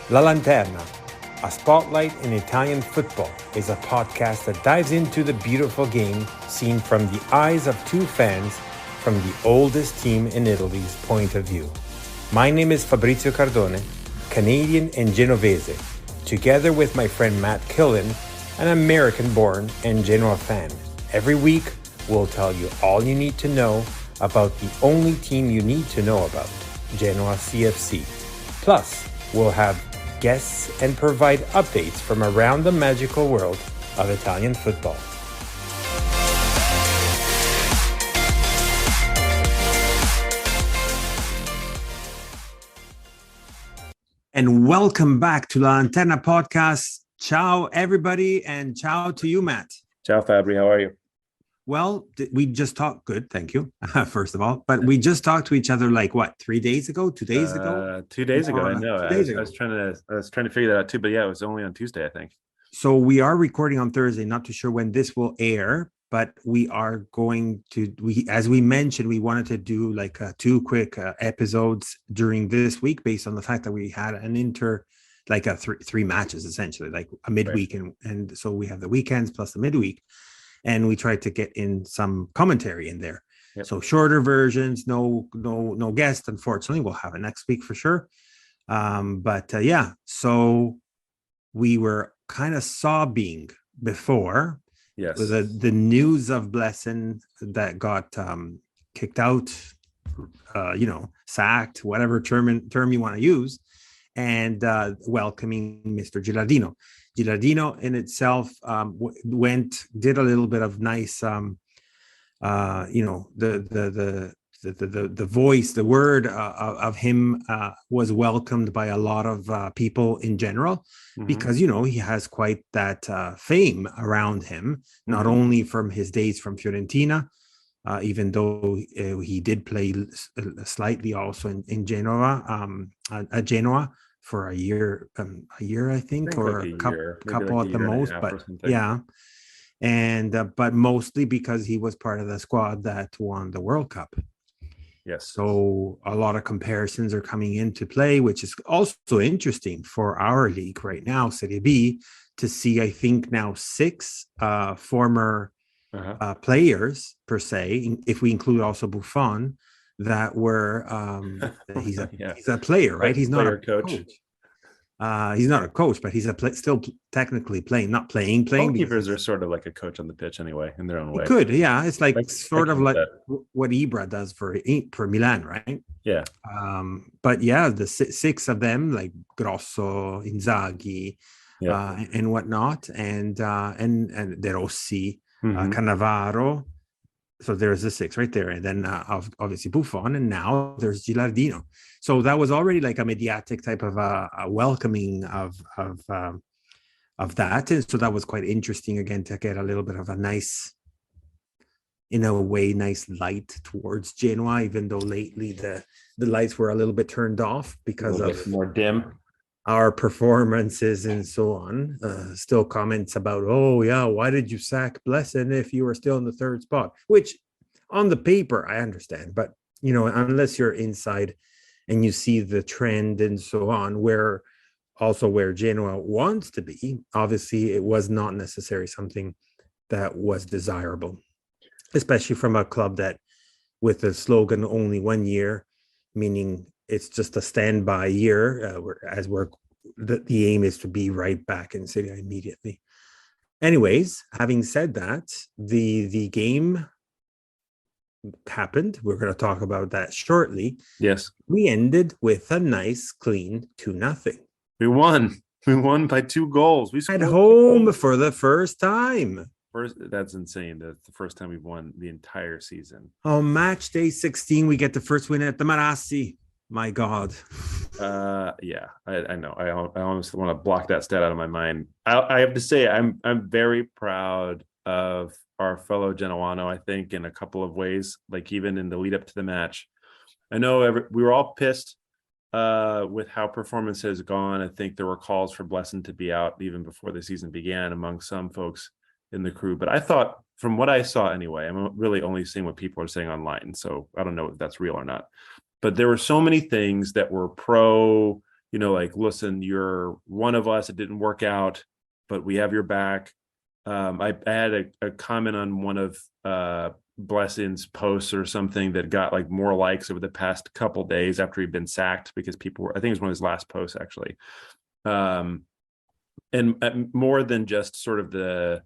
La Lanterna, a spotlight in Italian football, is a podcast that dives into the beautiful game seen from the eyes of two fans from the oldest team in Italy's point of view. My name is Fabrizio Cardone, Canadian and Genovese, together with my friend Matt Killen, an American-born and Genoa fan. Every week, we'll tell you all you need to know about the only team you need to know about, Genoa CFC. Plus, we'll have guests and provide updates from around the magical world of Italian football. And welcome back to La Lanterna podcast. Ciao, everybody, and ciao to you, Matt. Ciao, Fabry. How are you? Well, we just talked. Good, thank you. First of all, but we just talked to each other like what, 3 days ago, 2 days ago? 2 days ago. I know. 2 days ago. I was trying to figure that out too, but yeah, it was only on Tuesday, I think. So we are recording on Thursday. Not too sure when this will air, but we are going to. As we mentioned, we wanted to do like 2 quick episodes during this week, based on the fact that we had an three matches essentially, like a midweek, right. and so we have the weekends plus the midweek. And we tried to get in some commentary in there. Yep. So shorter versions, no guest. Unfortunately, we'll have it next week for sure. Yeah, so we were kind of sobbing before. Yes. With the news of Blessing that got kicked out, sacked, whatever term you want to use, and welcoming Mr. Gilardino. Gilardino in itself did a little bit of nice, the voice, the word of him was welcomed by a lot of people in general, because, he has quite that fame around him, not only from his days from Fiorentina, even though he did play slightly also in Genoa, at Genoa, for a year, I think, or like a couple at the most, but yeah. And but mostly because he was part of the squad that won the World Cup. Yes. So a lot of comparisons are coming into play, which is also interesting for our league right now, Serie B, to see, I think now 6 former players per se, if we include also Buffon, that were he's a player, right? He's not a coach. He's not a coach, but he's still technically playing, not playing. Goalkeepers are sort of like a coach on the pitch anyway, in their own way. Could, yeah. It's like sort of like what Ibra does for Milan, right? Yeah. But yeah, the 6 of them, like Grosso, Inzaghi, and whatnot, and De Rossi, Cannavaro. So there's the 6 right there, and then obviously Buffon, and now there's Gilardino. So that was already like a mediatic type of a welcoming of that, and so that was quite interesting again to get a little bit of a nice, in a way, nice light towards Genoa, even though lately the lights were a little bit turned off because of more dim our performances and so on. Still comments about, oh yeah, why did you sack Blessing if you were still in the 3rd spot? Which on the paper I understand, but unless you're inside and you see the trend and so on, where Genoa wants to be, obviously it was not necessarily something that was desirable, especially from a club that with the slogan only 1 year, meaning it's just a standby year, the aim is to be right back in Serie A immediately. Anyways, having said that, the game happened. We're going to talk about that shortly. Yes. We ended with a nice, clean 2-0. We won. We won by 2 goals. We at home for the first time. That's insane. That's the first time we've won the entire season. On match day 16, we get the first win at the Marassi. My God. Yeah, I know. I honestly want to block that stat out of my mind. I have to say, I'm very proud of our fellow Genoano, I think, in a couple of ways, like even in the lead up to the match. I know we were all pissed with how performance has gone. I think there were calls for Blessing to be out even before the season began among some folks in the crew. But I thought, from what I saw anyway, I'm really only seeing what people are saying online, so I don't know if that's real or not. But there were so many things that were pro like, listen, you're one of us, it didn't work out, but we have your back. I had a comment on one of Blessing's posts or something that got like more likes over the past couple days after he'd been sacked, because people were, I think it was one of his last posts actually. And more than just sort of the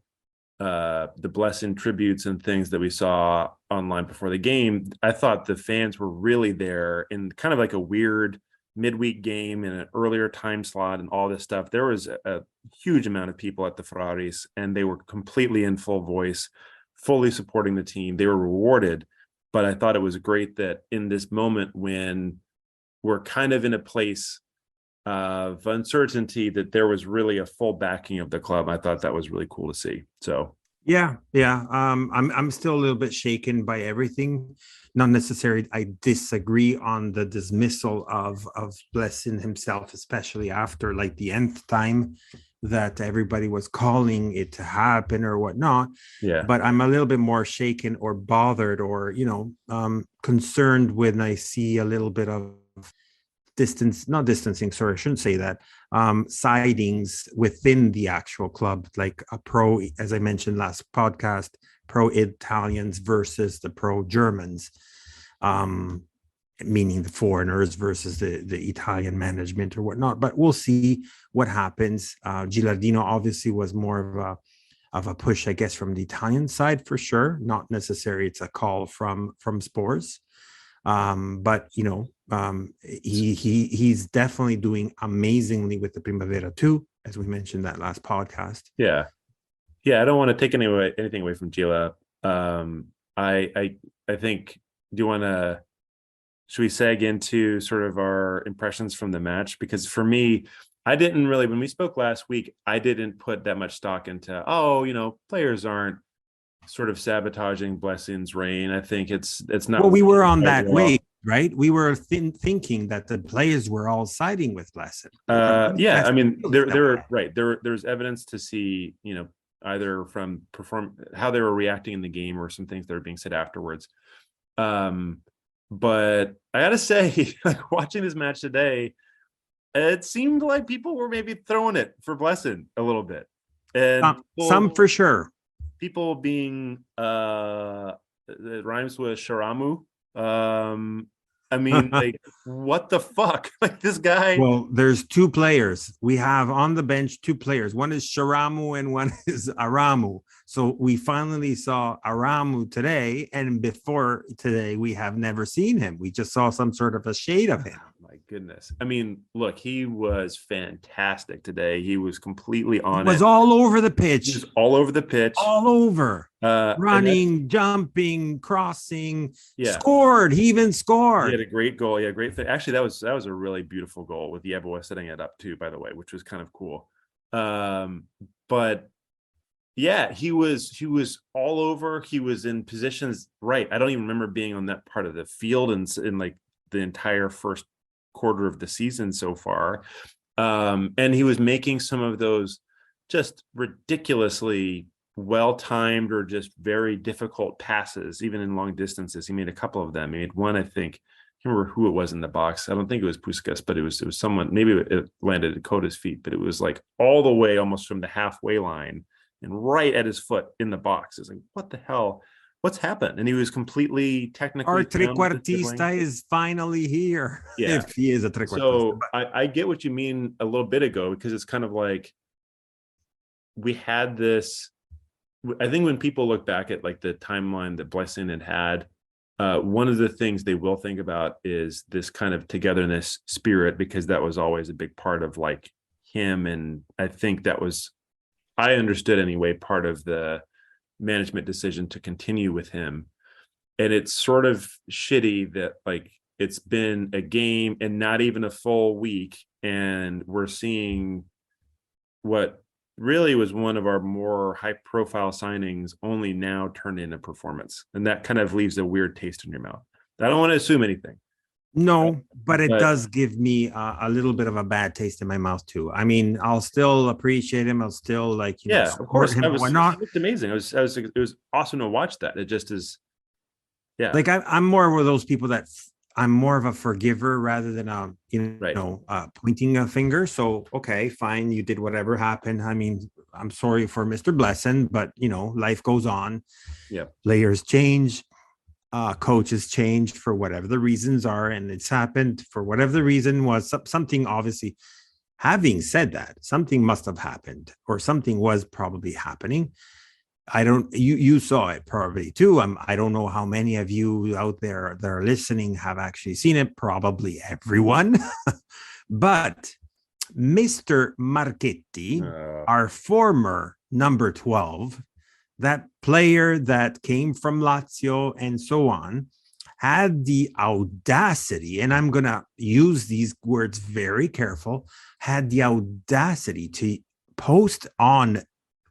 Blessing tributes and things that we saw online before the game, I thought the fans were really there in kind of like a weird midweek game in an earlier time slot and all this stuff. There was a huge amount of people at the Ferraris, and they were completely in full voice, fully supporting the team. They were rewarded, but I thought it was great that in this moment when we're kind of in a place of uncertainty, that there was really a full backing of the club. I thought that was really cool to see. So yeah. I'm still a little bit shaken by everything. Not necessarily I disagree on the dismissal of Blessing himself, especially after like the nth time that everybody was calling it to happen or whatnot. yeah, But I'm a little bit more shaken or bothered or concerned when I see a little bit of not distancing, sorry, I shouldn't say that, sidings within the actual club, like a pro, as I mentioned last podcast, pro Italians versus the pro Germans, meaning the foreigners versus the Italian management or whatnot. But we'll see what happens. Gilardino obviously was more of a push, I guess, from the Italian side for sure. Not necessarily it's a call from Spurs. But he's definitely doing amazingly with the Primavera too, as we mentioned that last podcast. yeah. I don't want to take anything away from Gila. I think, do you want to, should we seg into sort of our impressions from the match? Because for me, I didn't really, when we spoke last week, I didn't put that much stock into, players aren't sort of sabotaging Blessing's reign. I think it's not. Well, we were on that wave, right? We were thinking that the players were all siding with Blessing. Yeah, I mean, there's evidence to see, either from how they were reacting in the game or some things that are being said afterwards. But I gotta say, like, watching this match today, it seemed like people were maybe throwing it for Blessing a little bit, and some for sure. People being it rhymes with Sharamu. I mean, like, what the fuck? Like, this guy. Well, there's two players. We have on the bench two players. One is Sharamu and one is Aramu. So we finally saw Aramu today, and before today, we have never seen him. We just saw some sort of a shade of him. My goodness. I mean, look, he was fantastic today. He was completely on it. Was all over the pitch. He was all over the pitch. All over. Running, jumping, crossing. Yeah. Scored. He even scored. He had a great goal. Yeah, great. Actually, that was a really beautiful goal with Yeboah setting it up too, by the way, which was kind of cool. But yeah, he was all over. He was in positions right. I don't even remember being on that part of the field in like the entire first quarter of the season so far. And he was making some of those just ridiculously well-timed or just very difficult passes, even in long distances. He made a couple of them. He made one, I think, I can't remember who it was in the box. I don't think it was Puskas, but it was someone, maybe it landed at Kota's feet, but it was like all the way almost from the halfway line and right at his foot in the box. It's like, what the hell? What's happened? And he was completely technically. Our trequartista is finally here. Yeah. If he is a trequartista. So I get what you mean a little bit ago, because it's kind of like we had this. I think when people look back at like the timeline that Blessing had, one of the things they will think about is this kind of togetherness spirit, because that was always a big part of like him. And I think that was, I understood anyway, part of the management decision to continue with him. And it's sort of shitty that like it's been a game and not even a full week, and we're seeing what really was one of our more high profile signings only now turn into performance. And that kind of leaves a weird taste in your mouth. I don't want to assume anything. No, but it does give me a little bit of a bad taste in my mouth too. I mean, I'll still appreciate him. I'll still like, of course. him. Why not? It looked amazing. It was awesome to watch that. It just is. Yeah. Like I'm more of those people that I'm more of a forgiver rather than Right. pointing a finger. So okay, fine, you did whatever happened. I mean, I'm sorry for Mr. Blesson, but life goes on. Yeah. Players change, coaches change for whatever the reasons are, and it's happened for whatever the reason was. Something obviously. Having said that, something must have happened, or something was probably happening. I don't. You saw it probably too. I don't know how many of you out there that are listening have actually seen it. Probably everyone, but Mr. Marchetti, our former number 12, that player that came from Lazio and so on, had the audacity, and I'm going to use these words very careful, had the audacity to post on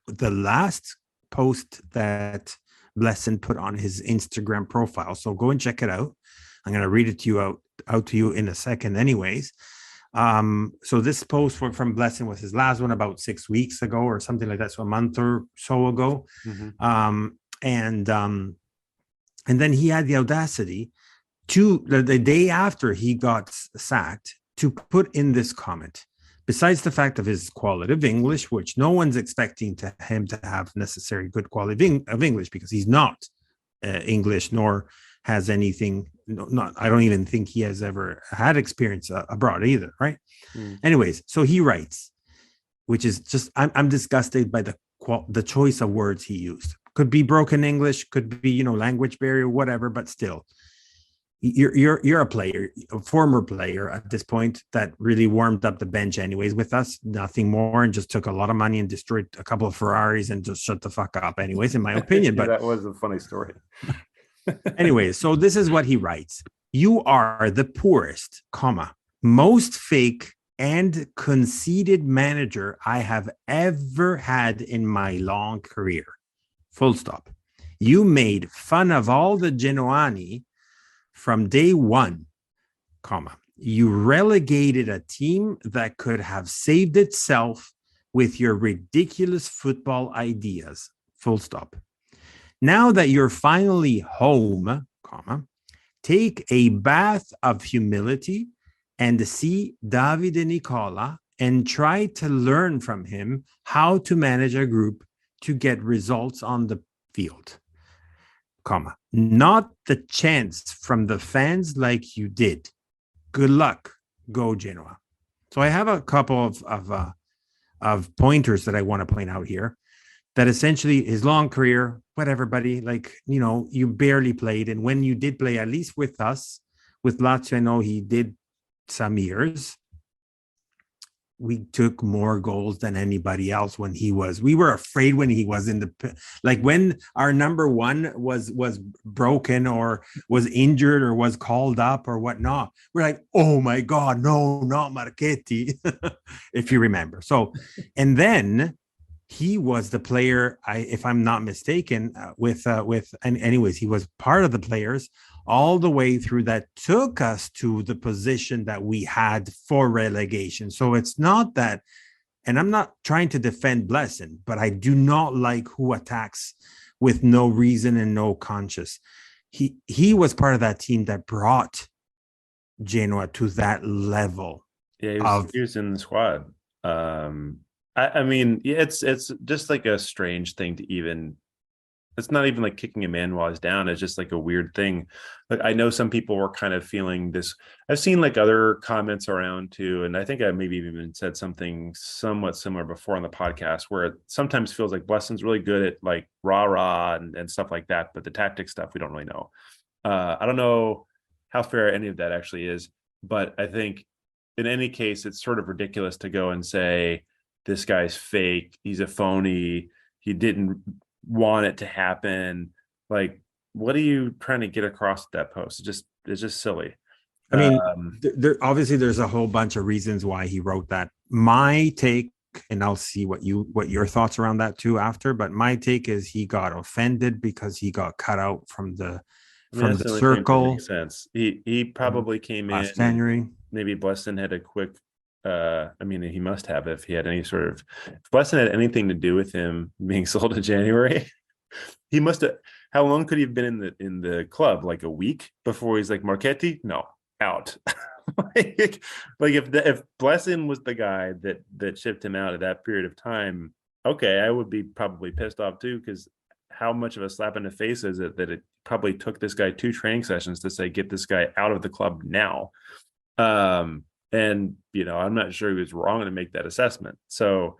the last post that Blesson put on his Instagram profile. So go and check it out. I'm going to read it to you out to you in a second anyways. So this post from Blesson was his last one about 6 weeks ago or something like that. So a month or so ago. Mm-hmm. And then he had the audacity to the day after he got sacked to put in this comment. Besides the fact of his quality of English, which no one's expecting him to have necessary good quality of English because he's not English nor has anything. I don't even think he has ever had experience abroad either, right? Anyways, so he writes, which is just I'm disgusted by the choice of words he used. Could be broken English, could be language barrier, whatever, but still. You're a player, a former player at this point that really warmed up the bench anyways with us, nothing more, and just took a lot of money and destroyed a couple of Ferraris and just shut the fuck up anyways, in my opinion. Yeah, but that was a funny story. Anyways, so this is what he writes. You are the poorest, most fake and conceited manager I have ever had in my long career. Full stop. You made fun of all the Genoani from day one, you relegated a team that could have saved itself with your ridiculous football ideas, full stop. Now that you're finally home, take a bath of humility and see Davide Nicola and try to learn from him how to manage a group to get results on the field. Not the chance from the fans like you did. Good luck. Go Genoa. So I have a couple of pointers that I want to point out here. That essentially his long career, whatever, buddy, you barely played. And when you did play, at least with us, with Lazio, I know he did some years. We took more goals than anybody else when we were afraid when he was when our number one was broken or was injured or was called up or whatnot. We're like, oh my God, no, not Marchetti, if you remember. So, and then he was the player, if I'm not mistaken, and anyways, he was part of the players all the way through that took us to the position that we had for relegation. So it's not that, and I'm not trying to defend Blesson, but I do not like who attacks with no reason and no conscience. He was part of that team that brought Genoa to that level. Yeah, he was in the squad. I mean, it's just like a strange thing to even. It's not even like kicking a man while he's down. It's just like a weird thing. Like I know some people were kind of feeling this. I've seen like other comments around too, and I think I maybe even said something somewhat similar before on the podcast, where it sometimes feels like Blesson's really good at like rah and stuff like that, but the tactic stuff we don't really know. I don't know how fair any of that actually is, but I think in any case, it's sort of ridiculous to go and say this guy's fake. He's a phony. He didn't want it to happen. Like, what are you trying to get across with that post? It's just silly. I mean, obviously there's a whole bunch of reasons why he wrote that. My take, and I'll see what your thoughts around that too after, but my take is he got offended because he got cut out from the circle. Makes sense. He probably came in January. Maybe Blesson had a quick I mean, he must have if he had any sort of, if Blesson had anything to do with him being sold in January, he must have. how long could he have been in the club? Like a week before he's like, Marchetti? No, out. If Blessin was the guy that shipped him out at that period of time, okay, I would be probably pissed off too, because how much of a slap in the face is it that it probably took this guy 2 training sessions to say, get this guy out of the club now. And I'm not sure he was wrong to make that assessment. So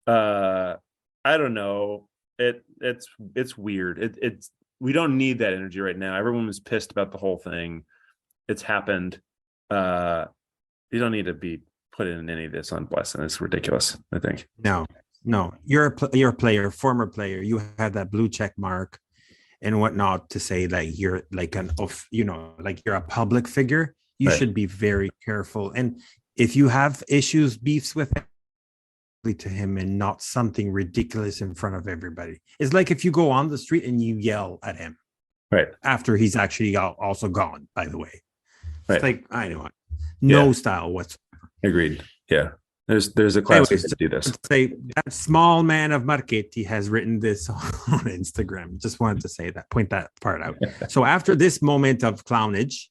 I don't know. It's weird. It's we don't need that energy right now. Everyone was pissed about the whole thing. It's happened. You don't need to be putting in any of this on Blessin. It's ridiculous, I think. No, you're a player, former player. You had that blue check mark and whatnot to say that you're like like you're a public figure. You should be very careful. And if you have issues, beefs with him, to him and not something ridiculous in front of everybody. It's like if you go on the street and you yell at him, right, after he's actually also gone, by the way. It's like, I know, style whatsoever. Agreed. Yeah. There's a class to do this. Say that small man of Marchetti has written this on Instagram. Just wanted to say that, point that part out. So after this moment of clownage,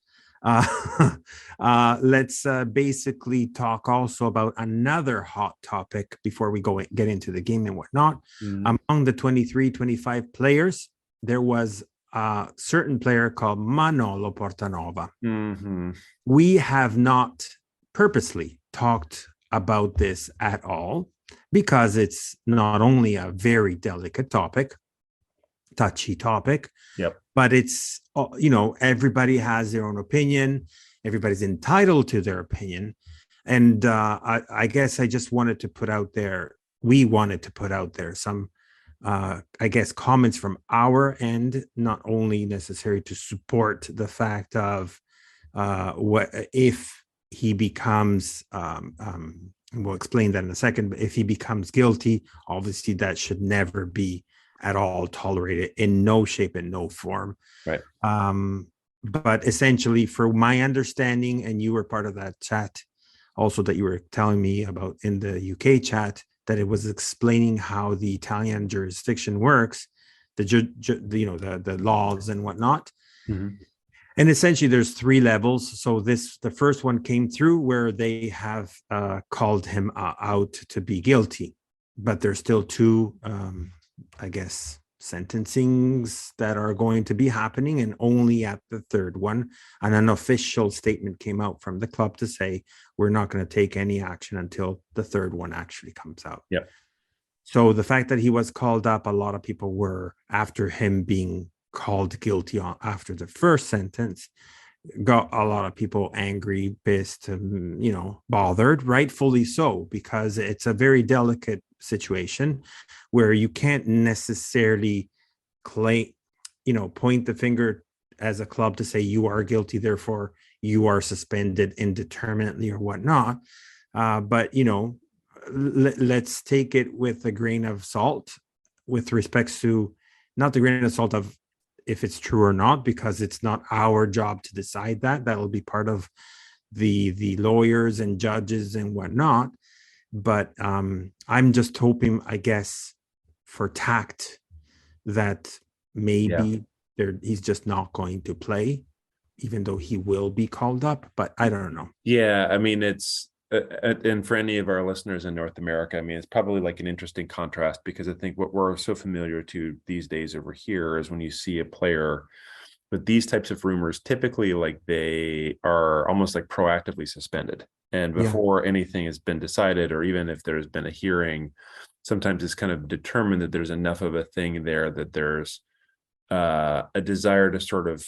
let's basically talk also about another hot topic before we get into the game and whatnot. Among the 23-25 players, there was a certain player called Manolo Portanova. We have not purposely talked about this at all because it's not only a very delicate topic, touchy topic, but it's, everybody has their own opinion. Everybody's entitled to their opinion. And I guess I just wanted to put out there, we wanted to put out there some, comments from our end, not only necessary to support the fact of what if he becomes, we'll explain that in a second, but if he becomes guilty, obviously that should never be at all tolerated in no shape and no form. Right. But essentially, for my understanding, and you were part of that chat also that you were telling me about in the UK chat, that it was explaining how the Italian jurisdiction works, the laws and whatnot. And essentially, there's 3 levels. So the first one came through where they have called him out to be guilty, but there's still 2, sentencings that are going to be happening, and only at the 3rd one, and an official statement came out from the club to say we're not going to take any action until the 3rd one actually comes out. So the fact that he was called up, a lot of people were, after him being called guilty after the first sentence, got a lot of people angry, pissed, bothered, rightfully so, because it's a very delicate situation where you can't necessarily point the finger as a club to say you are guilty, therefore you are suspended indeterminately or whatnot. But let's take it with a grain of salt, with respects to not the grain of salt of if it's true or not, because it's not our job to decide that. That'll be part of the lawyers and judges and whatnot. But I'm just hoping, I guess, for tact, that maybe he's just not going to play, even though he will be called up. But I don't know. Yeah, I mean, it's and for any of our listeners in North America, I mean, it's probably like an interesting contrast, because I think what we're so familiar to these days over here is when you see a player with these types of rumors, typically like they are almost like proactively suspended. And before anything has been decided, or even if there's been a hearing, sometimes it's kind of determined that there's enough of a thing there that there's a desire to sort of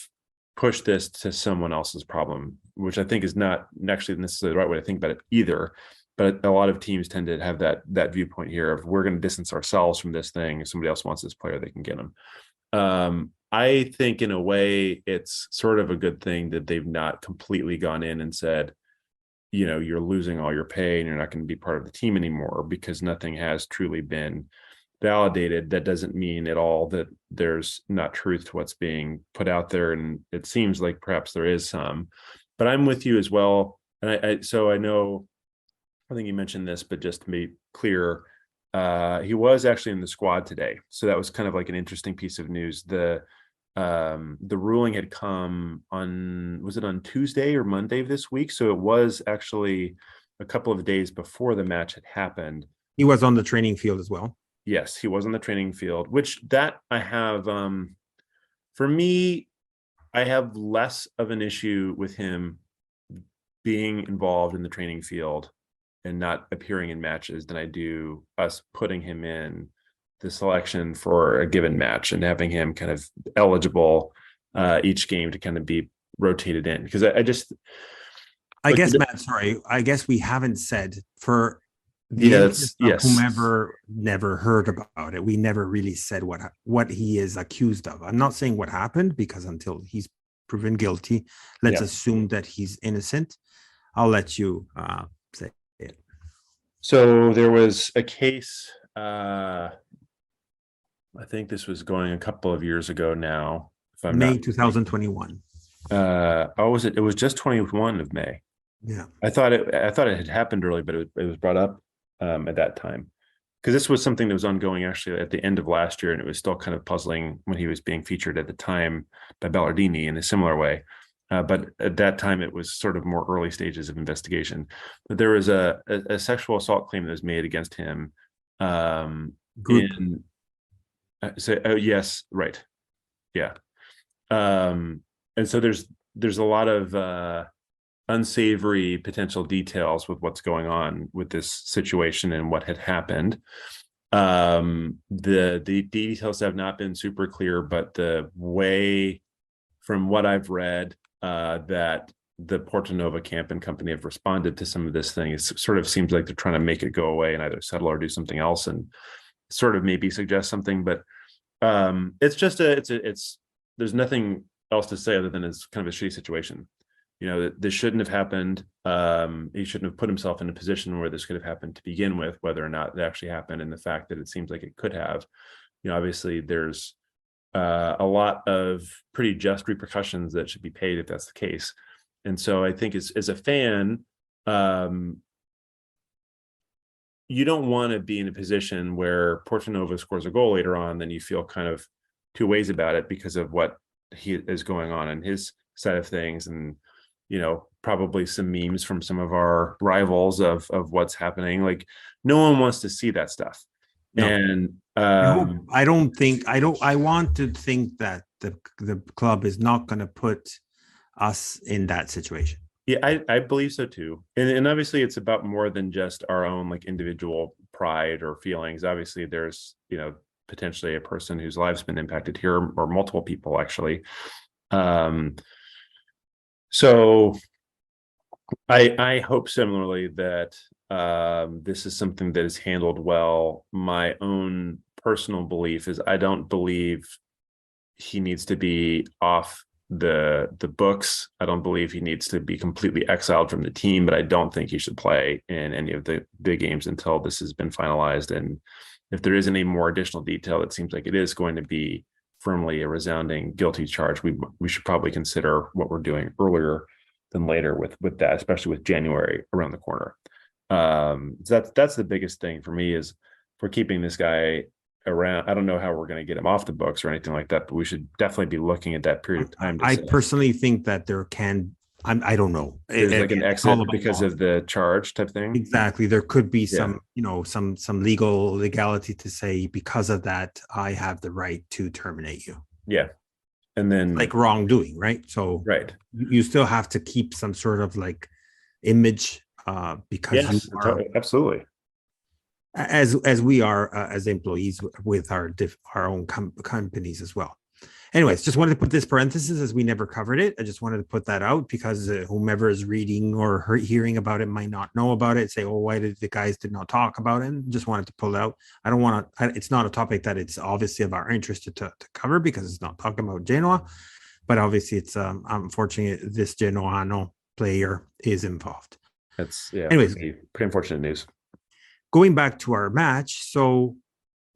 push this to someone else's problem, which I think is not actually necessarily the right way to think about it either. But a lot of teams tend to have that viewpoint here of, we're going to distance ourselves from this thing. If somebody else wants this player, they can get him. I think in a way it's sort of a good thing that they've not completely gone in and said, you're losing all your pay and you're not going to be part of the team anymore, because nothing has truly been validated. That doesn't mean at all that there's not truth to what's being put out there. And it seems like perhaps there is some, but I'm with you as well. And so I know, I think you mentioned this, but just to be clear, he was actually in the squad today. So that was kind of like an interesting piece of news. The ruling had come was it on Tuesday or Monday of this week? So it was actually a couple of days before the match had happened. He was on the training field as well. Yes, he was on the training field, which that I have, for me, I have less of an issue with him being involved in the training field and not appearing in matches than I do us putting him in the selection for a given match and having him kind of eligible each game to kind of be rotated in. Because I guess, Matt, sorry, I guess we haven't said for the yes, whomever never heard about it. We never really said what he is accused of. I'm not saying what happened, because until he's proven guilty, let's assume that he's innocent. I'll let you say it. So there was a case, I think this was going a couple of years ago now. If I'm May not 2021. Was it? It was just 21 of May. Yeah. I thought it had happened early, but it was brought up at that time, because this was something that was ongoing actually at the end of last year, and it was still kind of puzzling when he was being featured at the time by Gilardino in a similar way. But at that time, it was sort of more early stages of investigation. But there was a sexual assault claim that was made against him. Yes, right, yeah. And so there's a lot of unsavory potential details with what's going on with this situation and what had happened. The details have not been super clear, but the way, from what I've read, that the Portanova camp and company have responded to some of this thing, it sort of seems like they're trying to make it go away and either settle or do something else, and sort of maybe suggest something. But it's just there's nothing else to say other than it's kind of a shitty situation. You know, that this shouldn't have happened. He shouldn't have put himself in a position where this could have happened to begin with, whether or not it actually happened, and the fact that it seems like it could have. You know, obviously there's a lot of pretty just repercussions that should be paid if that's the case. And so I think as a fan, you don't want to be in a position where Portanova scores a goal later on, then you feel kind of two ways about it because of what he is going on in his side of things, and you know, probably some memes from some of our rivals of what's happening. Like, no one wants to see that stuff. No. And I want to think that the club is not going to put us in that situation. Yeah, I believe so too. And obviously it's about more than just our own like individual pride or feelings. Obviously there's, you know, potentially a person whose life's been impacted here, or multiple people actually. So I hope similarly that this is something that is handled well. My own personal belief is I don't believe he needs to be off the books. I don't believe he needs to be completely exiled from the team, but I don't think he should play in any of the big games until this has been finalized. And if there is any more additional detail, it seems like it is going to be firmly a resounding guilty charge. We should probably consider what we're doing earlier than later with that, especially with January around the corner. That's the biggest thing for me, is for keeping this guy around. I don't know how we're going to get him off the books or anything like that, but we should definitely be looking at that period of time. I personally think that there can, I don't know. There's like an exit because of the charge type thing. Exactly. There could be some, you know, some legality to say, because of that, I have the right to terminate you. Yeah. And then like wrongdoing, right? So right, you still have to keep some sort of like image, because you are, absolutely, as we are as employees with our own companies as well. Anyways, just wanted to put this parenthesis, as we never covered it. I just wanted to put that out because whomever is reading or hearing about it might not know about it. Say, oh, why did the guys did not talk about it? And just wanted to pull it out. I don't want to. It's not a topic that it's obviously of our interest to cover, because it's not talking about Genoa. But obviously, it's unfortunate this Genoano player is involved. That's Anyways, pretty unfortunate news. Going back to our match, so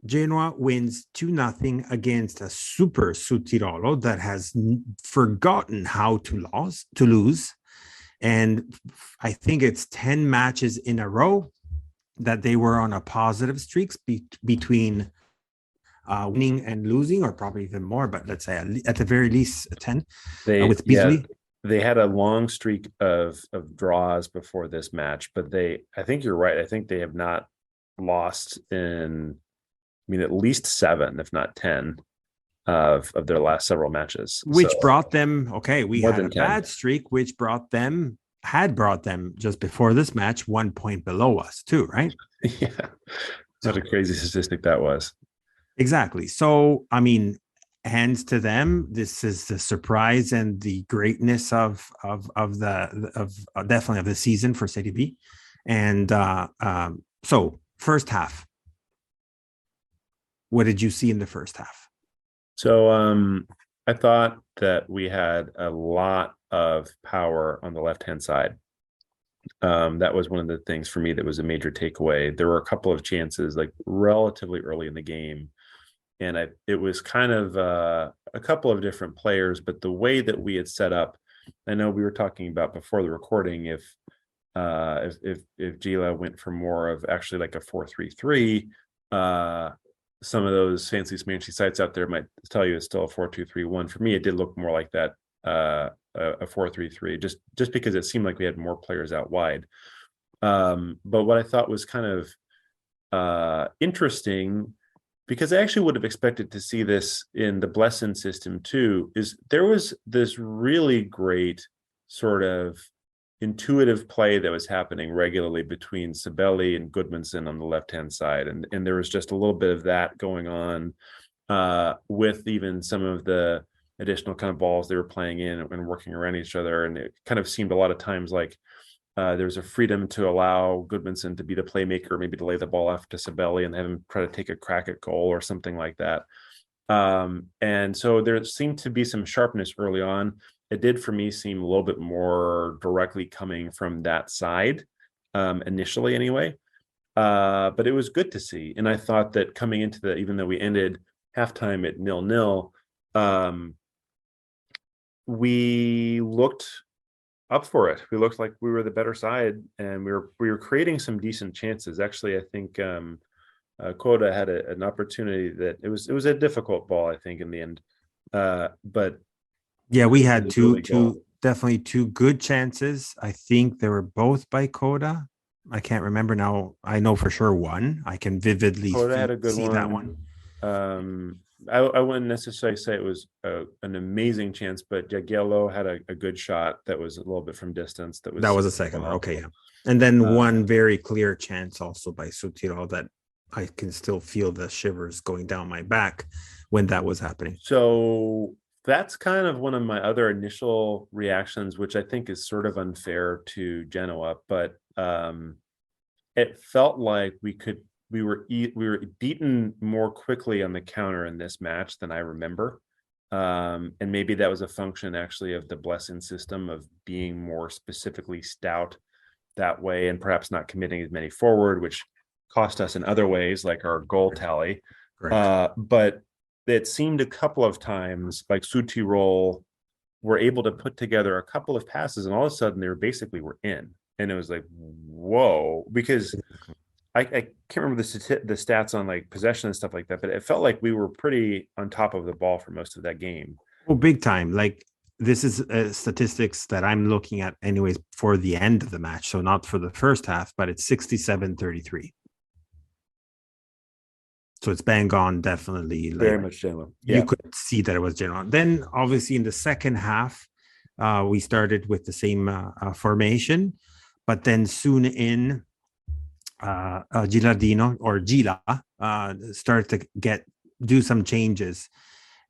Genoa wins 2-0 against a super Südtirol that has forgotten how to lose. And I think it's 10 matches in a row that they were on a positive streaks between winning and losing, or probably even more, but let's say at the very least 10 with Yeah, Beasley. they had a long streak of draws before this match, but I think you're right. I think they have not lost in, I mean, at least 7, if not 10 of their last several matches. Which So, brought them, okay, we more had than a 10. bad streak, which had brought them just before this match 1 point below us too, right? Yeah. What a crazy statistic that was. Exactly. So, I mean, hands to them. This is the surprise and the greatness of definitely of the season for Serie B. And so first half, what did you see in the first half? So I thought that we had a lot of power on the left-hand side. That was one of the things for me that was a major takeaway. There were a couple of chances like relatively early in the game, and it was kind of a couple of different players, but the way that we had set up, I know we were talking about before the recording, if Gila went for more of actually like a 4-3-3, some of those fancy smanchy sites out there might tell you it's still a 4-2-3-1. For me, it did look more like that, a 4-3-3, just because it seemed like we had more players out wide. But what I thought was kind of interesting, because I actually would have expected to see this in the Blessin system too, is there was this really great sort of intuitive play that was happening regularly between Sabelli and Goodmanson on the left-hand side. And there was just a little bit of that going on with even some of the additional kind of balls they were playing in and working around each other. And it kind of seemed a lot of times like there's a freedom to allow Goodmanson to be the playmaker, maybe to lay the ball off to Sabelli and have him try to take a crack at goal or something like that. And so there seemed to be some sharpness early on. It did for me seem a little bit more directly coming from that side, initially anyway. But it was good to see. And I thought that coming into even though we ended halftime at 0-0, we looked up for it. We looked like we were the better side, and we were creating some decent chances. Actually, I think Coda had an opportunity that it was a difficult ball, I think, in the end. But yeah, we had definitely two good chances. I think they were both by Coda. I can't remember now. I know for sure one. I can vividly Coda had a good see that one. I wouldn't necessarily say it was an amazing chance, but Jagiello had a good shot that was a little bit from distance. That was a second one. Okay, yeah. And then one very clear chance also by Südtirol that I can still feel the shivers going down my back when that was happening. So that's kind of one of my other initial reactions, which I think is sort of unfair to Genoa, but it felt like we were beaten more quickly on the counter in this match than I remember. And maybe that was a function actually of the Blessin system of being more specifically stout that way and perhaps not committing as many forward, which cost us in other ways, like our goal tally. But it seemed a couple of times like Südtirol were able to put together a couple of passes and all of a sudden they were in. And it was like, whoa, because I can't remember the stats on like possession and stuff like that, but it felt like we were pretty on top of the ball for most of that game. Oh, big time. Like this is statistics that I'm looking at anyways for the end of the match. So not for the first half, but it's 67-33. So it's bang on, definitely. Like, very much Genoa. You could see that it was Genoa. Then obviously in the second half, we started with the same formation, but then soon in Gilardino or Gila started to do some changes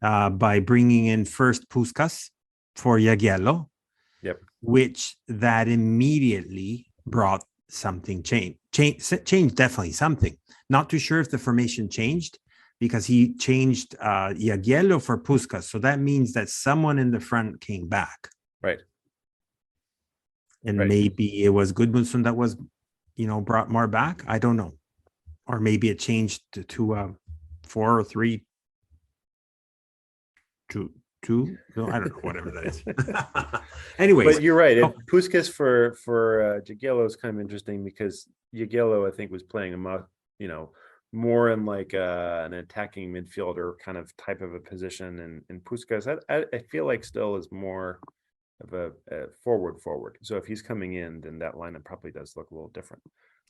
by bringing in first Puskas for Jagiello, which that immediately brought something change definitely something. Not too sure if the formation changed because he changed Jagiello for Puskas. So that means that someone in the front came back. Right. And maybe it was Gudmundsson that was, brought more back. I don't know. Or maybe it changed to 4 or 3 to 2. No, I don't know, whatever that is. Anyways. But you're right. Puskas for Jagiello is kind of interesting because Jagiello, I think, was playing more in like an attacking midfielder kind of type of a position, and Puskás, I feel like still is more of a forward. So if he's coming in, then that lineup probably does look a little different.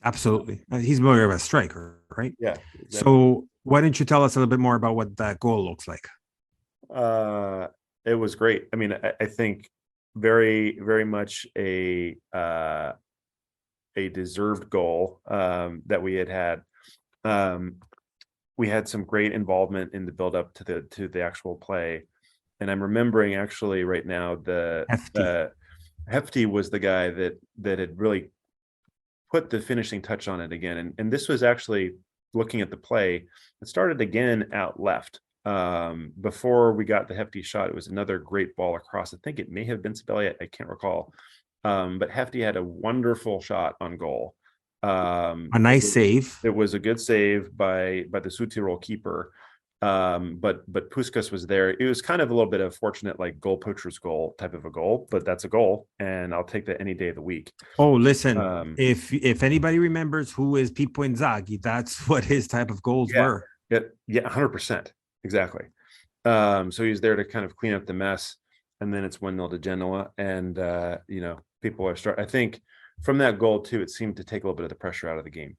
Absolutely. He's more of a striker, right? Yeah, exactly. So why don't you tell us a little bit more about what that goal looks like? It was great. I mean, I think very, very much a deserved goal that we had. We had some great involvement in the build up to the actual play, and I'm remembering actually right now Hefty. Hefty was the guy that had really put the finishing touch on it again, and this was actually looking at the play. It started again out left. Before we got the Hefty shot, it was another great ball across. I think it may have been Sibeli. I can't recall. But Hefty had a wonderful shot on goal. A nice save. It was a good save by the Südtirol keeper. But Puskás was there. It was kind of a little bit of fortunate, like goal poacher's goal type of a goal, but that's a goal, and I'll take that any day of the week. Oh, listen, if anybody remembers who is Pippo Inzaghi, that's what his type of goals were. Yeah, 100%. Exactly. So he's there to kind of clean up the mess, and then it's 1-0 to Genoa, and people are I think from that goal too, it seemed to take a little bit of the pressure out of the game.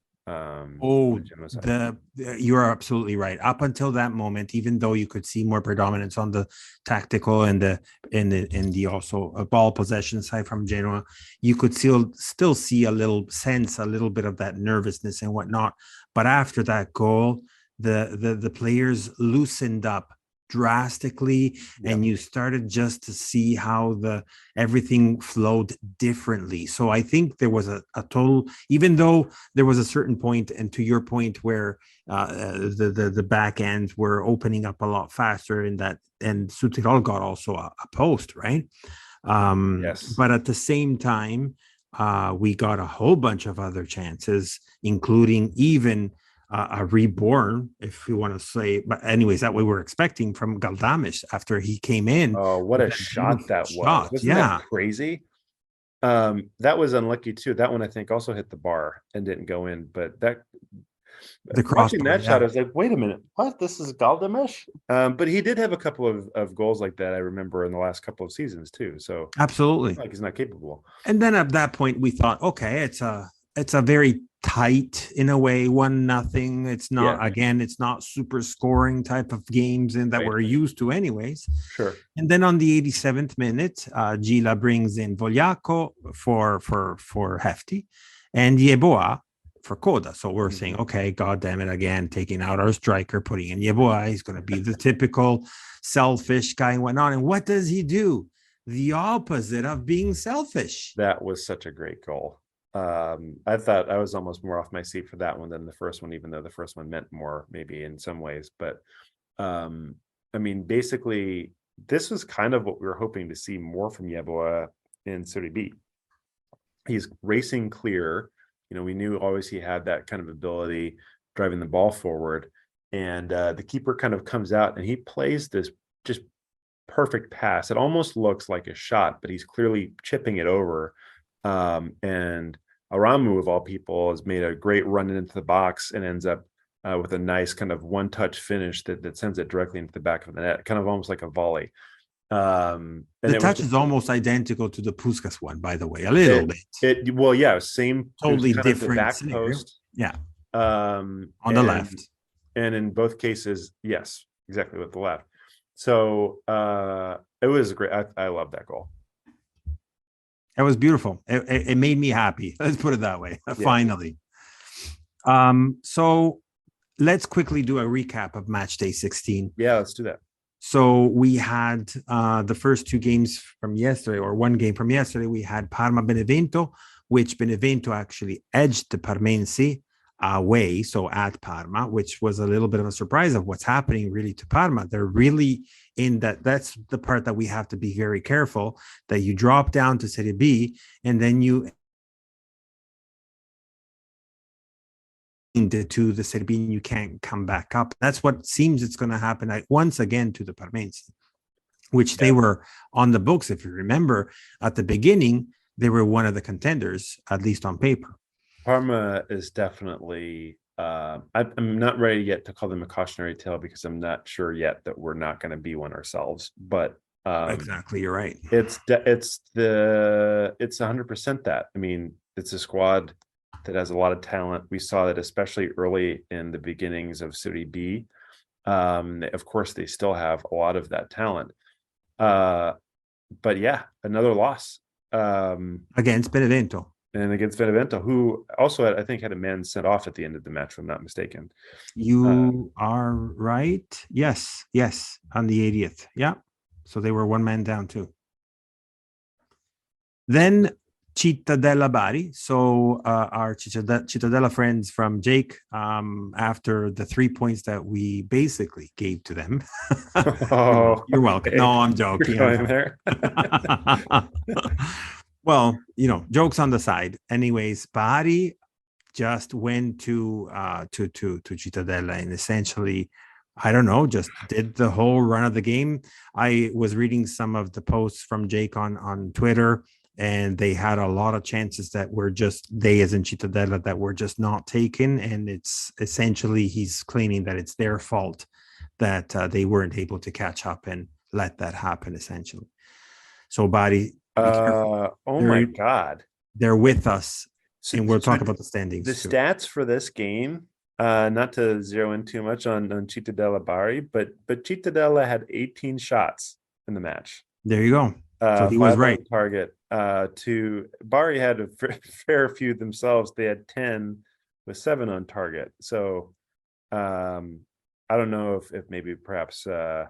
You're absolutely right. Up until that moment, even though you could see more predominance on the tactical and the also ball possession side from Genoa, you could still see a little bit of that nervousness and whatnot. But after that goal, the players loosened up drastically, and you started just to see how everything flowed differently. So I think there was a total, even though there was a certain point, and to your point, where the back ends were opening up a lot faster, and Südtirol got also a post, right? Yes. But at the same time, we got a whole bunch of other chances, including even a reborn, if you want to say. But anyways, that we were expecting from Galdames after he came in. Oh, what a shot that was. Wasn't that crazy? That was unlucky too. That one I think also hit the bar and didn't go in. But the crossbar, that shot, I was like, wait a minute, what? This is Galdames? But he did have a couple of goals like that, I remember, in the last couple of seasons too. So absolutely, like he's not capable. And then at that point, we thought, okay, it's a very tight, in a way, 1-0. It's not, again, it's not super scoring type of games and that we're used to anyways. Sure. And then on the 87th minute, Gila brings in Vogliacco for Hefty and Yeboah for Coda. So we're saying, okay, God damn it, again, taking out our striker, putting in Yeboah. He's going to be the typical selfish guy and whatnot. And what does he do? The opposite of being selfish. That was such a great goal. I thought I was almost more off my seat for that one than the first one, even though the first one meant more maybe in some ways. But I mean, basically, this was kind of what we were hoping to see more from Yeboah in Serie B. He's racing clear. We knew always he had that kind of ability driving the ball forward. And the keeper kind of comes out and he plays this just perfect pass. It almost looks like a shot, but he's clearly chipping it over. And Aramu, of all people, has made a great run into the box and ends up with a nice kind of one-touch finish that sends it directly into the back of the net, kind of almost like a volley. The touch is almost identical to the Puskás one, by the way, a little bit. Same, totally different back scenario. post. Yeah. On the left. And in both cases, yes, exactly, with the left. So it was great. I love that goal. It was beautiful. It made me happy. Let's put it that way. Finally. So let's quickly do a recap of match day 16. Yeah, let's do that. So we had the first two games from yesterday, or one game from yesterday. We had Parma-Benevento, which Benevento actually edged the Parmense away, so at Parma, which was a little bit of a surprise of what's happening really to Parma. They're really in that's the part that we have to be very careful, that you drop down to Serie B and then you to the Serie B and you can't come back up. That's what seems it's going to happen once again to the Parmense, which they were on the books. If you remember, at the beginning, they were one of the contenders, at least on paper. Parma is definitely I'm not ready yet to call them a cautionary tale because I'm not sure yet that we're not going to be one ourselves. But Exactly, you're right. it's 100% that. I mean, it's a squad that has a lot of talent. We saw that especially early in the beginnings of Serie B. Of course, they still have a lot of that talent. But yeah, another loss Against Benevento. and against Benevento, who also I think had a man sent off at the end of the match, if I'm not mistaken. You are right. Yes, on the 80th. Yeah. So they were one man down too. Then Cittadella Bari. So our Cittadella friends from Jake, after the 3 points that we basically gave to them. Oh, you're welcome. No, I'm joking. There. Well, jokes on the side. Anyways, Bari just went to Cittadella and essentially, I don't know, just did the whole run of the game. I was reading some of the posts from Jake on Twitter, and they had a lot of chances that were just, they as in Cittadella, that were just not taken. And it's essentially, he's claiming that it's their fault that they weren't able to catch up and let that happen, essentially. So Bari, oh my God. They're with us. And we'll talk So about the standings. The stats for this game, not to zero in too much on Cittadella Bari, but Cittadella had 18 shots in the match. There you go. So he was right. Target. To Bari had a fair few themselves. They had 10 with 7 on target. So I don't know if maybe perhaps Bari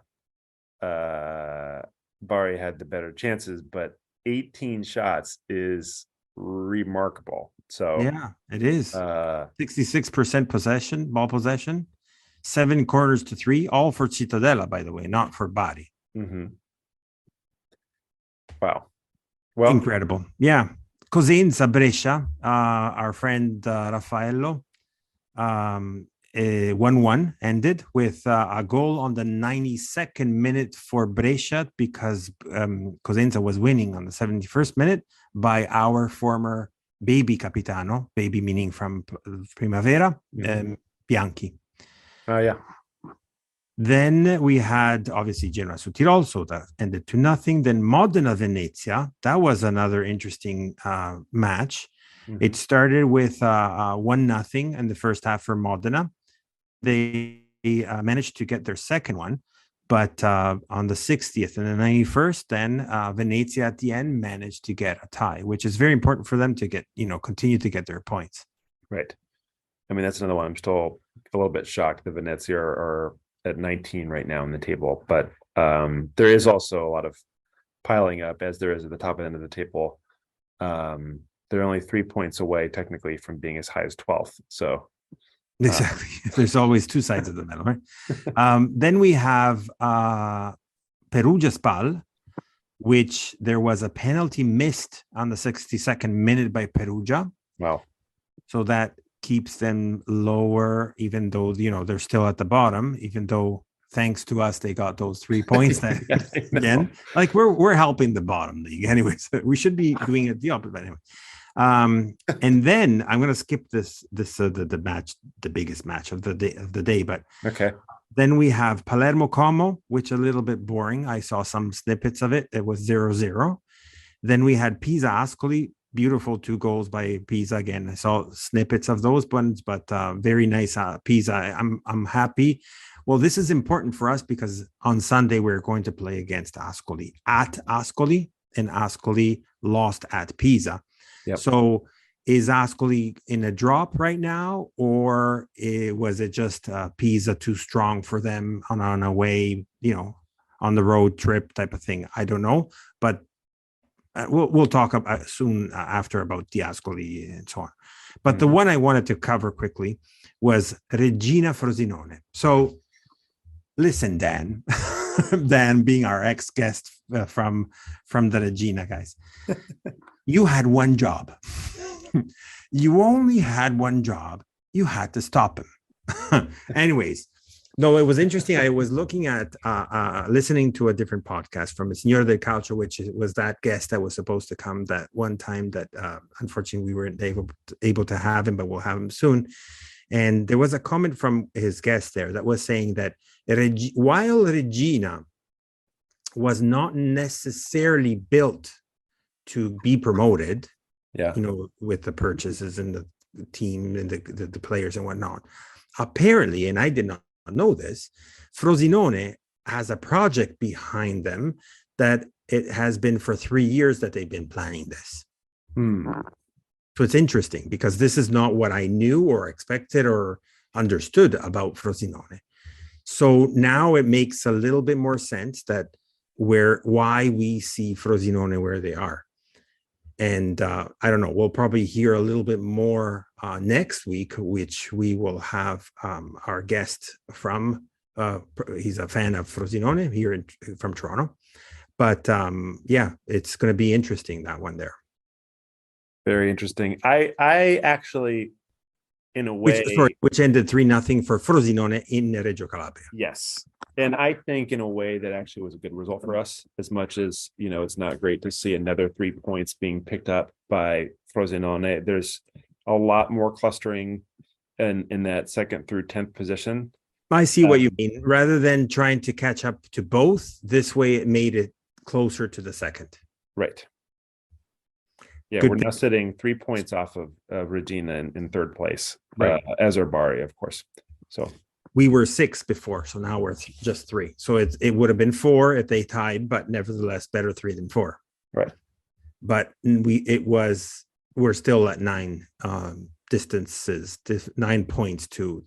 had the better chances, but 18 shots is remarkable. So yeah, it is. 66% ball possession, 7 corners to 3, all for Cittadella, by the way, not for Bari. Mm-hmm. Wow. Well, incredible. Yeah. Cosenza Brescia, our friend Raffaello, 1-1 ended with a goal on the 92nd minute for Brescia because Cosenza was winning on the 71st minute by our former baby capitano, baby meaning from Primavera, Bianchi. Oh, yeah. Then we had obviously Genoa Südtirol, so that ended 2-0. Then Modena Venezia, that was another interesting match. Mm-hmm. It started with 1-0 in the first half for Modena. They managed to get their second one, but on the 60th and the 91st, then Venezia at the end managed to get a tie, which is very important for them to get, continue to get their points. Right. I mean, that's another one. I'm still a little bit shocked that Venezia are at 19 right now in the table, but there is also a lot of piling up as there is at the top end of the table. They're only 3 points away technically from being as high as 12th. So exactly. There's always two sides of the medal, right? Then we have Perugia Spal, which there was a penalty missed on the 62nd minute by Perugia. Wow. So that keeps them lower, even though, they're still at the bottom, even though thanks to us, they got those 3 points. That again, like we're helping the bottom league anyways. We should be doing it the opposite, but anyway. And then I'm going to skip the match, the biggest match of the day, but okay. Then we have Palermo Como, which a little bit boring. I saw some snippets of it. It was 0-0. Then we had Pisa Ascoli, beautiful 2 goals by Pisa. Again, I saw snippets of those ones, but very nice Pisa. I'm happy. Well, this is important for us because on Sunday we're going to play against Ascoli at Ascoli, and Ascoli lost at Pisa. Yep. So is Ascoli in a drop right now, or was it just Pisa too strong for them on a way, on the road trip type of thing? I don't know, but we'll talk about soon after about the Ascoli and so on. But the one I wanted to cover quickly was Regina Frosinone. So listen, Dan, Dan being our ex-guest from the Regina guys, you had one job. You only had one job. You had to stop him. Anyways, no, it was interesting. I was looking at, listening to a different podcast from Signor del Calcio, which was that guest that was supposed to come that one time that unfortunately we weren't able to have him, but we'll have him soon. And there was a comment from his guest there that was saying that while Regina was not necessarily built to be promoted, Yeah. with the purchases and the team and the players and whatnot, apparently, and I did not know this, Frosinone has a project behind them that it has been for 3 years that they've been planning this. So it's interesting because this is not what I knew or expected or understood about Frosinone. So now it makes a little bit more sense that why we see Frosinone where they are. And I don't know, we'll probably hear a little bit more next week, which we will have our guest from. He's a fan of Frosinone here from Toronto. But yeah, it's going to be interesting, that one there. Very interesting. I actually, in a way, which ended 3-0 for Frosinone in Reggio Calabria. Yes. And I think in a way that actually was a good result for us, as much as, it's not great to see another 3 points being picked up by Frosinone. There's a lot more clustering in that 2nd through 10th position. I see what you mean. Rather than trying to catch up to both, this way it made it closer to the 2nd. Right. Yeah, we're now sitting 3 points off of Regina in 3rd place, right. As are Bari, of course. So we were 6 before, so now we're just 3. So it would have been 4 if they tied, but nevertheless, better 3 than 4. Right. But we're still at 9 distances, 9 points to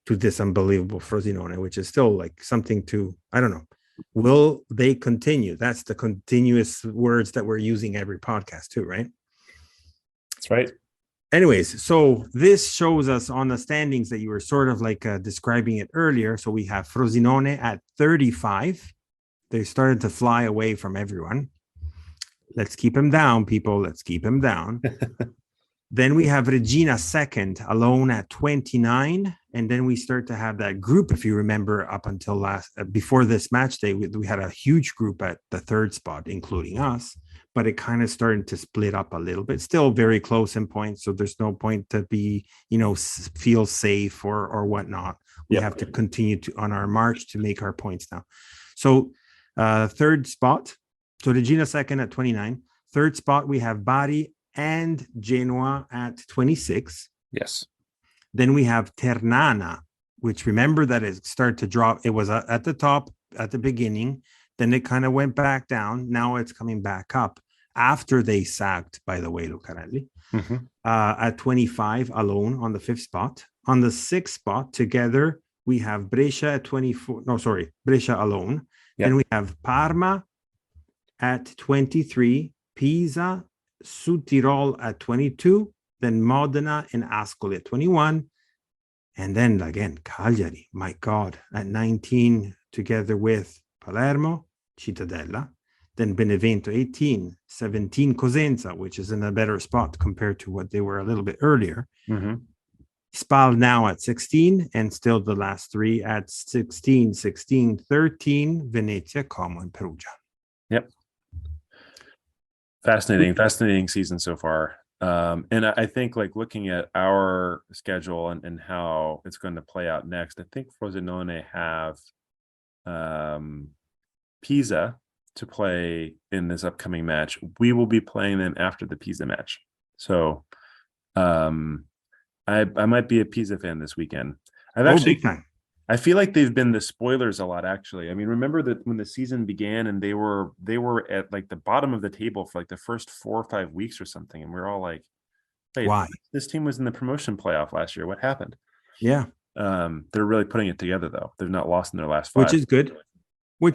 this unbelievable Frosinone, which is still like something to, I don't know. Will they continue? That's the continuous words that we're using every podcast too, right? That's right. Anyways, so this shows us on the standings that you were sort of like describing it earlier. So we have Frosinone at 35. They started to fly away from everyone. Let's keep them down, people. Let's keep them down. Then we have Regina 2nd, alone at 29. And then we start to have that group, if you remember, up until before this match day, we had a huge group at the 3rd spot, including us. But it kind of started to split up a little bit. Still very close in points, so there's no point to be, feel safe or whatnot. We have to continue on our march to make our points now. So 3rd spot, so Regina 2nd at 29. 3rd spot, we have Bari and Genoa at 26. Yes. Then we have Ternana, which remember that it started to drop. It was at the top at the beginning. Then it kind of went back down. Now it's coming back up after they sacked, by the way, Lucarelli. At 25 alone on the 5th spot. On the 6th spot together, we have Brescia at 24. No, sorry, Brescia alone. Yep. Then we have Parma at 23, Pisa, Südtirol at 22, then Modena and Ascoli at 21. And then again, Cagliari, my God, at 19, together with Palermo, Cittadella, then Benevento 18, 17 Cosenza, which is in a better spot compared to what they were a little bit earlier. Spal now at 16, and still the last 3 at 16, 16, 13, Venezia, Como, and Perugia. Yep. Fascinating season so far. And I think like looking at our schedule and how it's going to play out next, I think Frosinone have Pisa to play in this upcoming match. We will be playing them after the Pisa match. So I might be a Pisa fan this weekend. I feel like they've been the spoilers a lot, actually. I mean, remember that when the season began and they were at like the bottom of the table for like the first 4 or 5 weeks or something, and we're all like, "Wait, why? This team was in the promotion playoff last year. What happened?" Yeah. They're really putting it together, though. They've not lost in their last 5. Which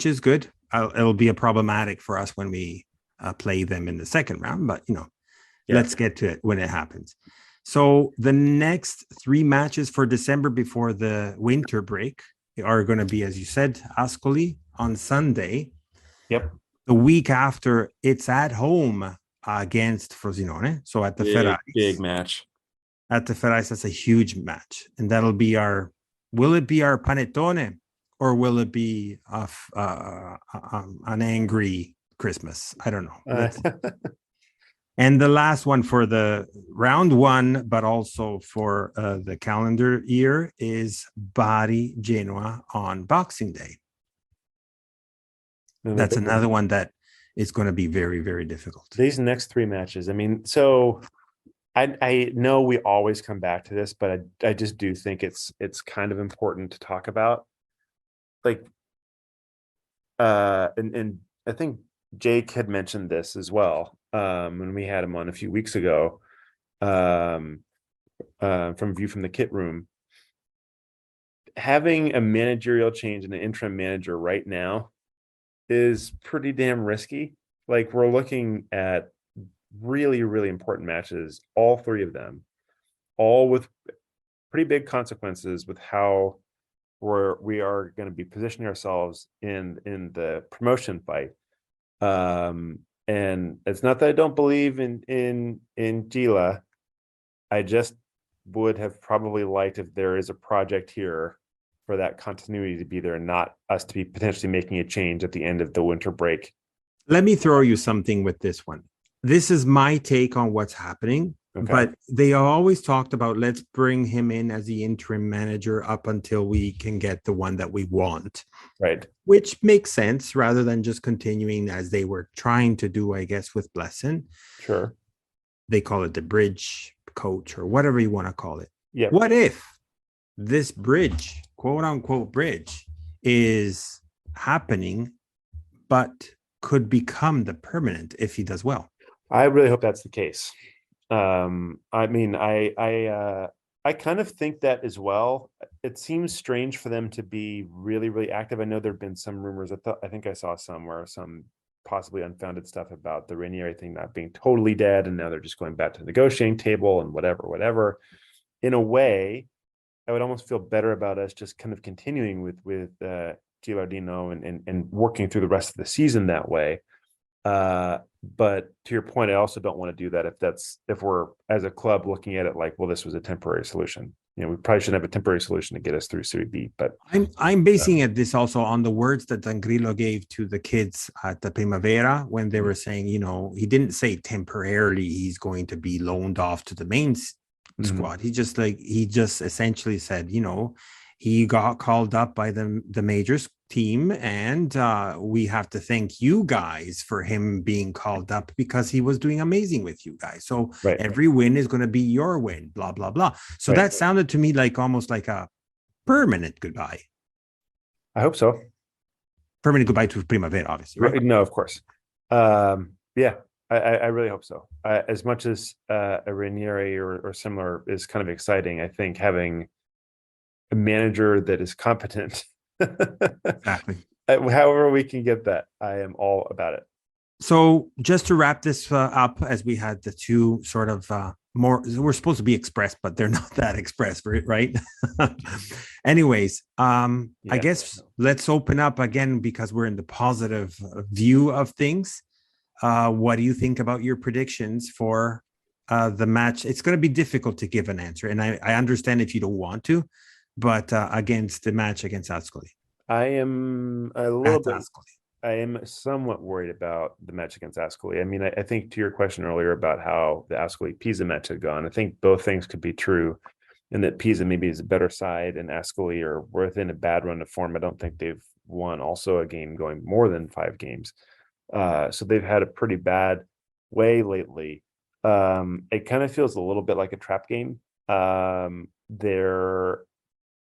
is good. It'll be a problematic for us when we play them in the second round, but let's get to it when it happens. So the next 3 matches for December before the winter break are going to be, as you said, Ascoli on Sunday. Yep. The week after, it's at home against Frosinone. So at the Ferraris. Big match. At the Ferraris, that's a huge match. And that'll be will it be our panettone, or will it be an angry Christmas? I don't know. And the last one for the round one, but also for the calendar year, is Bari Genoa on Boxing Day. That's another one that is going to be very, very difficult. These next three matches, I mean, so I know we always come back to this, but I just do think it's kind of important to talk about. Like, and I think Jake had mentioned this as well when we had him on a few weeks ago from View from the Kit Room. Having a managerial change and an interim manager right now is pretty damn risky. Like, we're looking at really, really important matches, all three of them, all with pretty big consequences with how we are going to be positioning ourselves in the promotion fight. And it's not that I don't believe in Gila. I just would have probably liked if there is a project here for that continuity to be there, and not us to be potentially making a change at the end of the winter break. Let me throw you something with this one. This is my take on what's happening, but they always talked about, let's bring him in as the interim manager up until we can get the one that we want. Right. Which makes sense, rather than just continuing as they were trying to do, I guess, with Blessin. Sure. They call it the bridge coach or whatever you want to call it. Yeah. What if this bridge, quote unquote bridge, is happening, but could become the permanent if he does well? I really hope that's the case. I mean, I kind of think that as well. It seems strange for them to be really, really active. I know there have been some rumors. I think I saw somewhere some possibly unfounded stuff about the Ranieri thing not being totally dead, and now they're just going back to the negotiating table and whatever. In a way, I would almost feel better about us just kind of continuing with Gilardino and working through the rest of the season that way. But to your point, I also don't want to do that if we're as a club looking at it like, well, this was a temporary solution. You know, we probably shouldn't have a temporary solution to get us through Serie B. But I'm basing it this also on the words that D'Angrillo gave to the kids at the Primavera when they were saying, you know, he didn't say temporarily he's going to be loaned off to the main squad. He just essentially said, you know, he got called up by the majors team, and we have to thank you guys for him being called up because he was doing amazing with you guys. So every win is going to be your win, blah, blah, blah. So that sounded to me like almost like a permanent goodbye. I hope so. Permanent goodbye to Primavera, obviously, right? No, of course. Yeah, I really hope so. As much as a Ranieri or similar is kind of exciting, I think having a manager that is competent, exactly, however we can get that, I am all about it. So just to wrap this up, as we had the two sort of more, we're supposed to be express, but they're not that express, right? Anyways, I guess let's open up again because we're in the positive view of things. What do you think about your predictions for the match? It's going to be difficult to give an answer, and I understand if you don't want to, but against the match against Ascoli. I am a little bit. Ascoli. I am somewhat worried about the match against Ascoli. I mean, I think to your question earlier about how the Ascoli-Pisa match had gone, I think both things could be true, and that Pisa maybe is a better side and Ascoli are within a bad run of form. I don't think they've won also a game going more than 5 games. So they've had a pretty bad way lately. It kind of feels a little bit like a trap game. They're,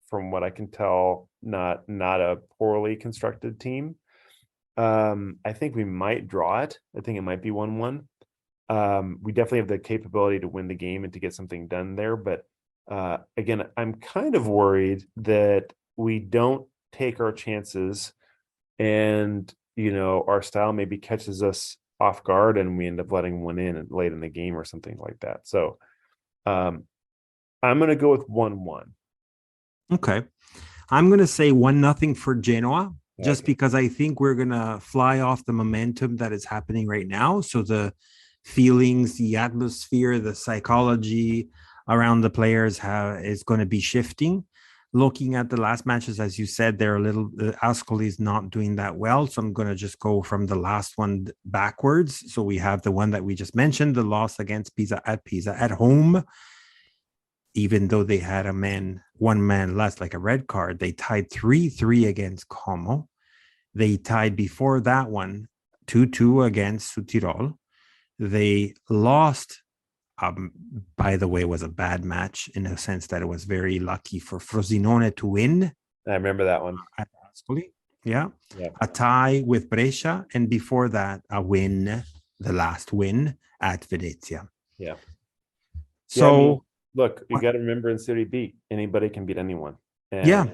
from what I can tell, not a poorly constructed team. I think we might draw it. I think it might be 1-1. We definitely have the capability to win the game and to get something done there. But again, I'm kind of worried that we don't take our chances and, you know, our style maybe catches us off guard and we end up letting one in late in the game or something like that. So I'm going to go with 1-1. Okay. I'm going to say 1-0 for Genoa, just because I think we're going to fly off the momentum that is happening right now. So the feelings, the atmosphere, the psychology around the players is going to be shifting. Looking at the last matches, as you said, they're a little, Ascoli is not doing that well. So I'm going to just go from the last one backwards. So we have the one that we just mentioned, the loss against Pisa at home. Even though they had one man less, like a red card, they tied 3-3 against Como. They tied before that one 2-2 against Südtirol. They lost, by the way, it was a bad match in the sense that it was very lucky for Frosinone to win. I remember that one. At Ascoli. Yeah. Yeah. A tie with Brescia. And before that, a win, the last win at Venezia. Yeah. So, I mean, look, you got to remember in Serie B, anybody can beat anyone. And yeah.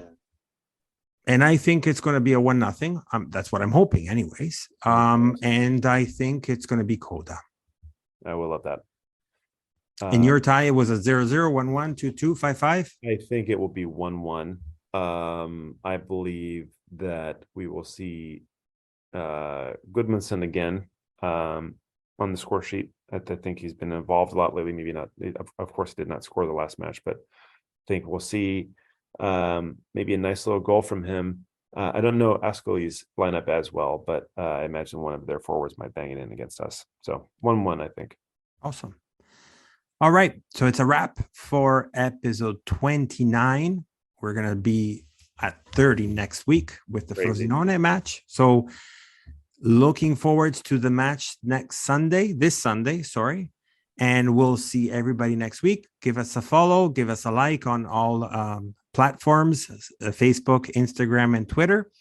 And I think it's going to be a 1-0. That's what I'm hoping, anyways. And I think it's going to be Coda. I will love that. In your tie, it was a 0-0, 1-1, 2-2, 5-5. I think it will be 1-1. I believe that we will see Goodmanson again on the score sheet. I think he's been involved a lot lately. Maybe not. Of course, he did not score the last match, but I think we'll see maybe a nice little goal from him. I don't know Ascoli's lineup as well, but I imagine one of their forwards might bang it in against us. So 1-1, I think. Awesome. All right. So it's a wrap for episode 29. We're going to be at 30 next week with the Frosinone match. So looking forward to the match this Sunday, sorry. And we'll see everybody next week. Give us a follow, give us a like on all platforms, Facebook, Instagram, and Twitter.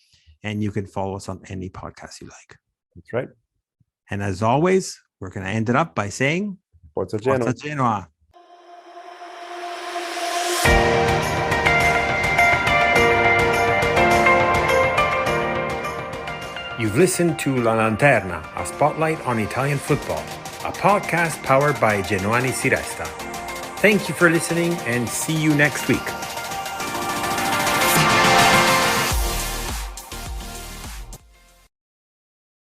And you can follow us on any podcast you like. That's right. And as always, we're going to end it up by saying, Forza Genoa. Forza Genoa. You've listened to La Lanterna, a spotlight on Italian football, a podcast powered by Genuani Si Resta. Thank you for listening and see you next week.